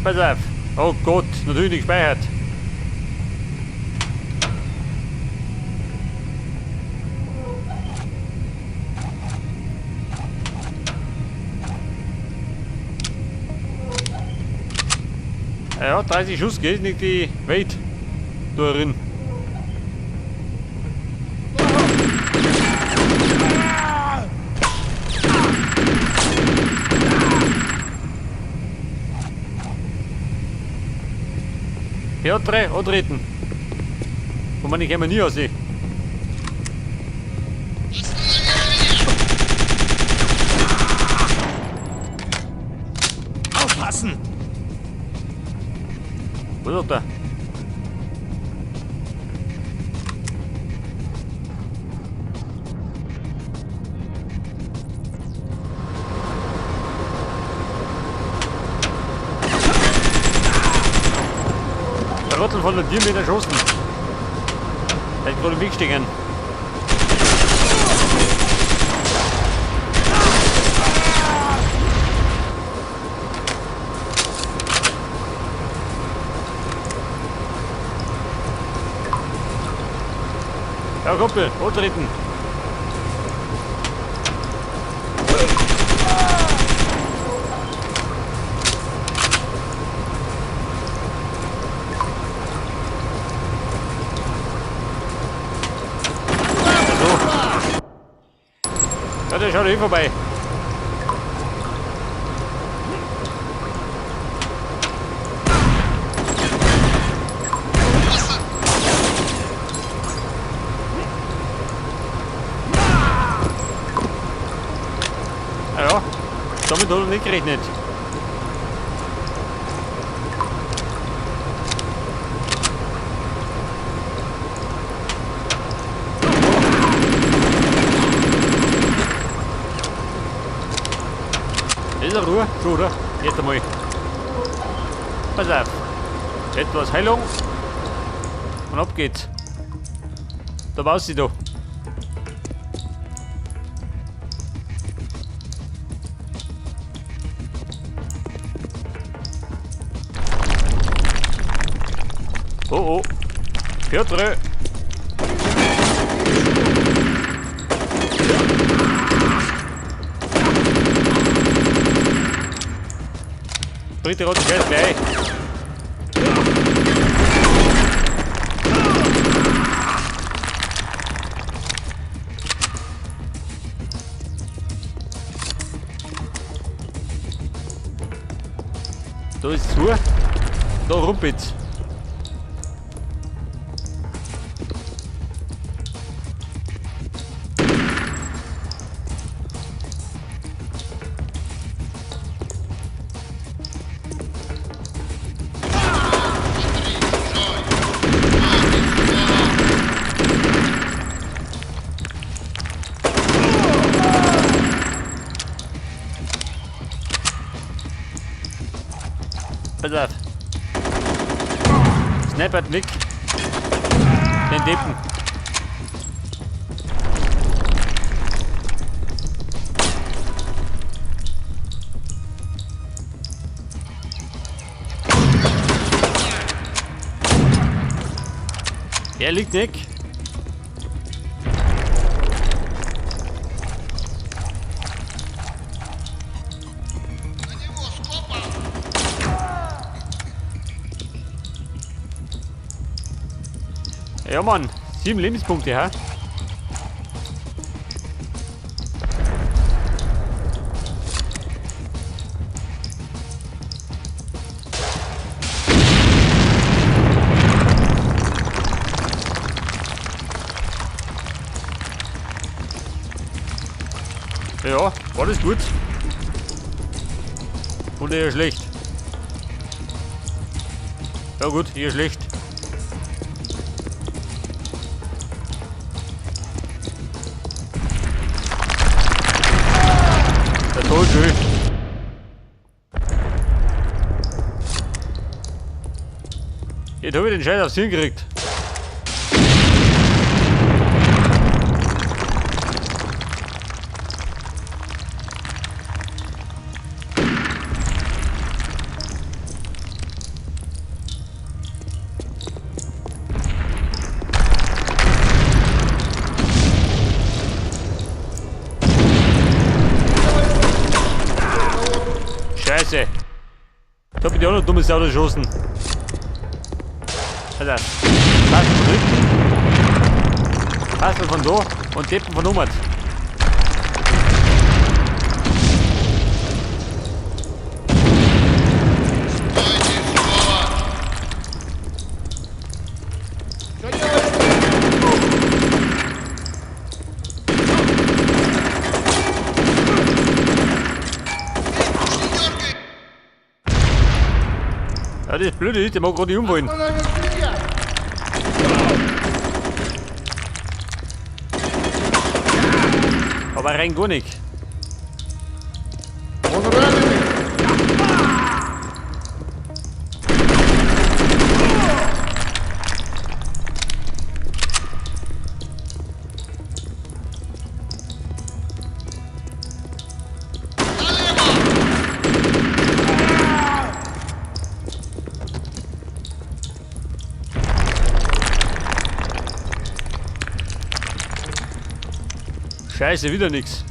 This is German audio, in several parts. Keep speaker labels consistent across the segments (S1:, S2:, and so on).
S1: Pass auf. Oh Gott, natürlich nicht gespeichert. Ja, 30 Schuss geht nicht die Welt da drin. Ja, drei antreten. Wo man nicht immer nie aussehen.
S2: Aufpassen!
S1: Wo ist er? Der Rottel von der Tür mit erschossen. Der ist gerade im Weg stehen. Ja, Kumpel, antreten. Ja, der schaut eh vorbei. Ja, damit hat er nicht gerechnet. Ist er Ruhe? Schon, oder? Jetzt einmal. Pass auf. Etwas Heilung. Und ab geht's. Da war's sie da. Oh oh. Piotr. Dritte rote Geld gleich. Da ist zu. Da rumpelt's. Pass auf. Snappert weg. Den Deppen. Er liegt weg. Ja Mann, 7 Lebenspunkte, ha? Ja, war das gut? Und eher schlecht. Ja gut, eher schlecht. Der Tod schön. Jetzt habe ich den Scheiß aufs Hirn gekriegt. Scheiße. Da bin ich auch noch dummes Auto geschossen. Alter. Tasten von hinten. Tasten von da und Deppen von Nummert. Ja, das ist blöd, der mag gerade nicht umfallen. Aber rein gar nicht. Scheiße, wieder nix.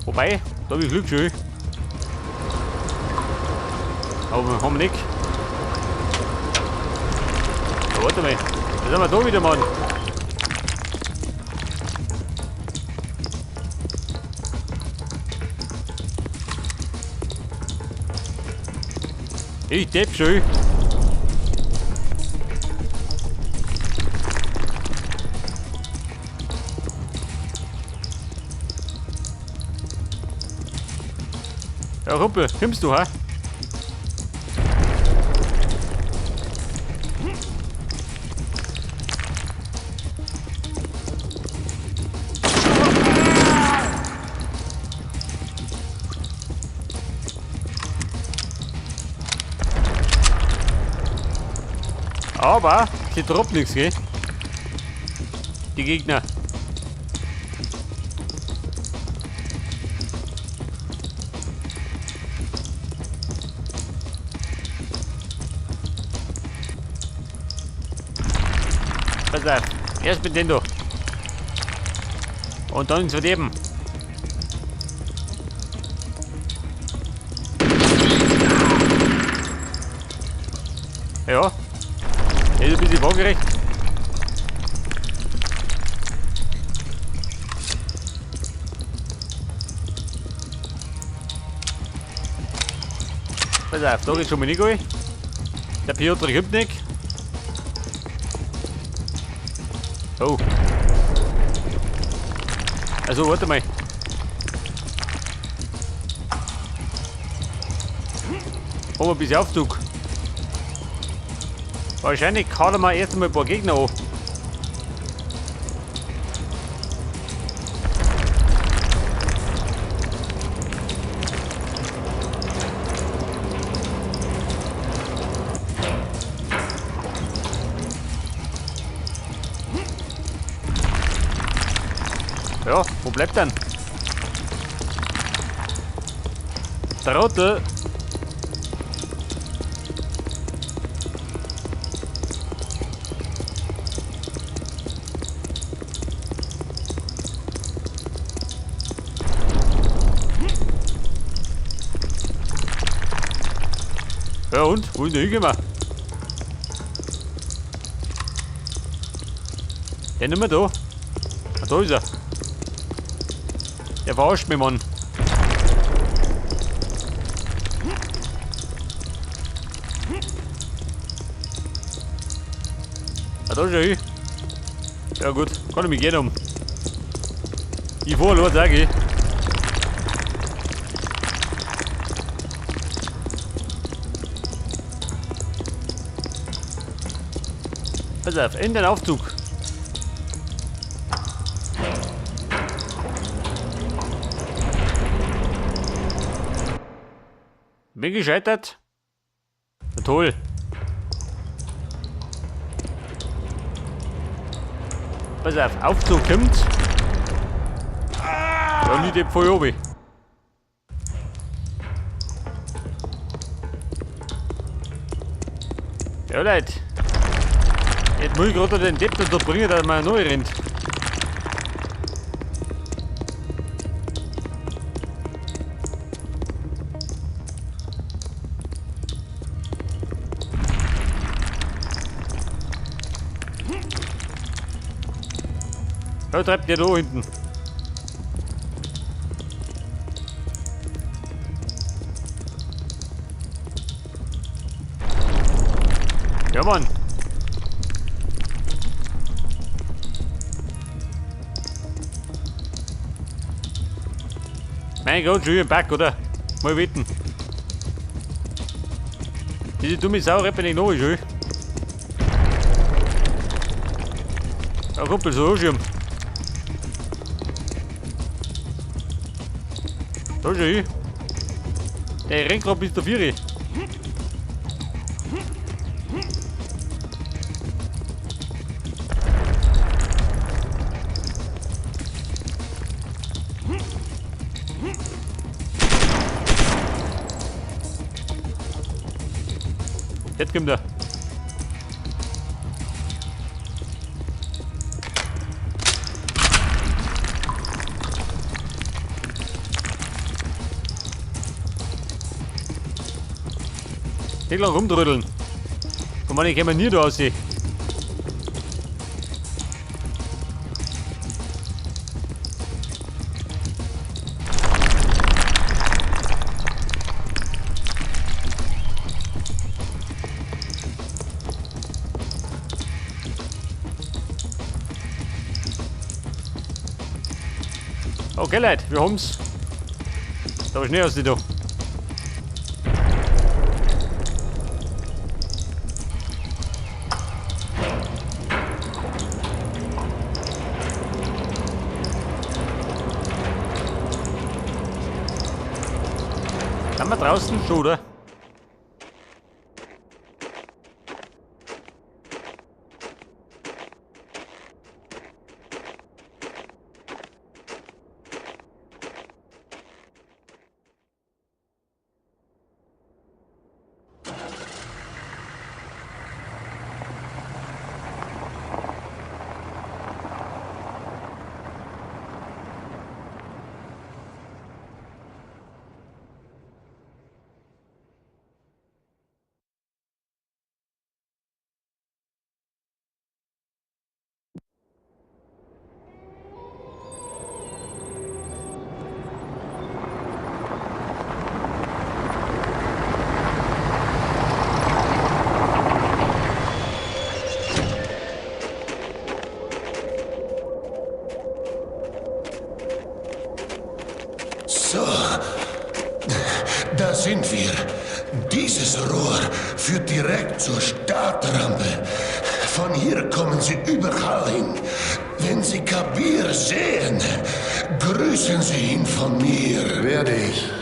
S1: Wobei, da habe ich Glück schon. Aber haben wir nicht. Ja, warte mal, da sind wir da wieder, Mann. Ich depp schon. Ja, Rumpel, kommst du, ha? Aber, sie droppt nichts, gell? Die Gegner. Pass auf, erst mit denen da. Und dann ins Verderben. Ja. Er ist ein bisschen waagerecht. Pass auf, da geht schon mal nicht rein. Der Piotr kommt nicht. Oh. Also, warte mal. Haben wir ein bisschen Aufzug. Wahrscheinlich kauen wir erst einmal ein paar Gegner an. Ja, wo bleibt denn? Der Rote. Ja und? Wo ist der hingemacht? Der ist nicht mehr da. Ah, da ist er. Der verarscht mich, Mann. Ah, da ist er hin. Ja gut, kann ich mich gehen um. Ich fahr los, sag ich. Pass auf, in den Aufzug. Bin gescheitert. Na toll. Pass auf, Aufzug kommt. Ja, nicht voll oben. Ja, Leute. Jetzt muss ich gerade den Depp da bringen, dass man neu rennt. Ja, treibt der da hinten. Ja, Mann. Mein Gott, schon wieder im Back, oder? Mal wetten. Diese dumme Sau rennt mir nicht nach, schön. Ja, Kumpel, so Schirm. Da schön. Der rennt gerade bis zur 4. Jetzt kommt er. Nicht lang rumtrödeln. Komm mal, ich kann mir nie da aussehen. Okay, Leute, wir haben's. Da ist nicht aus da. Sind wir draußen schon, oder?
S2: So, da sind wir. Dieses Rohr führt direkt zur Startrampe. Von hier kommen Sie überall hin. Wenn Sie Kabir sehen, grüßen Sie ihn von mir.
S3: Werde ich.